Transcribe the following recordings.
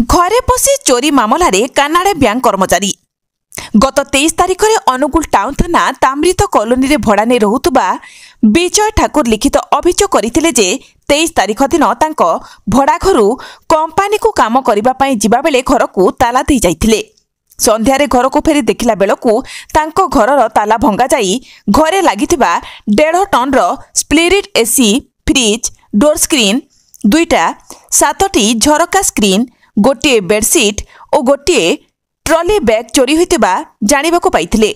घरे पशि चोरी मामलें कानाड़ा बैंक कर्मचारी गत 23 तारिख में अनुगुल टाउन थाना ताम्रित कॉलोनी रे भड़ा नहीं रहुतुबा विजय ठाकुर लिखित अभियोग करथिले जे 23 तारिख दिन तांको भड़ा घरु कंपानी को काम करिबा पई जिबा बेले घर को ताला दे जाइथिले। संध्यारे घर को फेरी देखिला बेलकू तांको घरर ताला भंगा जाई घरे लागिथिबा 1.5 टन रो split AC fridge door screen 2टा 7टी झरका स्क्रीन गोटे बेडसीट और गोटे ट्रॉली बैग चोरी होइतिबा जानिबाकू पाइथिले।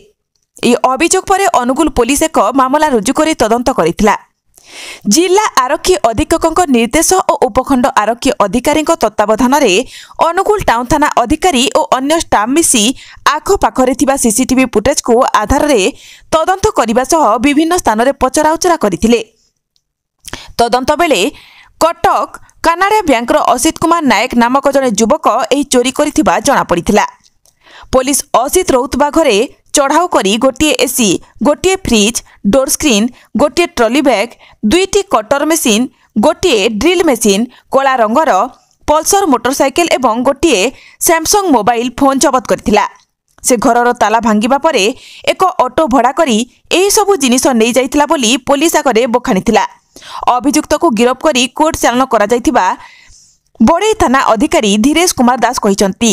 ए अभियोग पर अनुगुल पुलिस एक मामला रुजु करी तदंत करिथिला। जिला आरक्षी अधीक्षक निर्देश और उपखंड आरक्षी अधिकारी तत्वावधान में अनुगुल टाउन थाना अधिकारी और अन्य स्टाफ मिसी आखपाखरे थिबा सीसीटीवी फुटेज को आधार रे तदंत करने सह विभिन्न स्थान में पचराउचरा करथिले। तदंत बेले कटक कानाड़ा बैंकर असित कुमार नायक नामक जड़े युवक एही चोरी करिथिबा जणा पड़िथिला। पुलिस असित रहुतबा घरे चढ़ाऊ करी गोटे एसी गोटे फ्रिज डोर स्क्रीन गोटे ट्रॉली बैग 2टी कटर मेसीन गोटे ड्रिल मेसीन कला रंगर पल्सर मोटरसाइकेल एवं गोटे सैमसंग मोबाइल फोन जबत करथिला। से घरर ताला भांगिबा परे एक ऑटो भड़ा करी एही सबु जिनिस नै जाइथिला बोली पुलिस आगरे बखाणीथिला। अभियुक्त को गिरफ्त करी कोर्ट चालान करा जाइथिबा बड़े थाना अधिकारी धीरेश कुमार दास कहिसंती।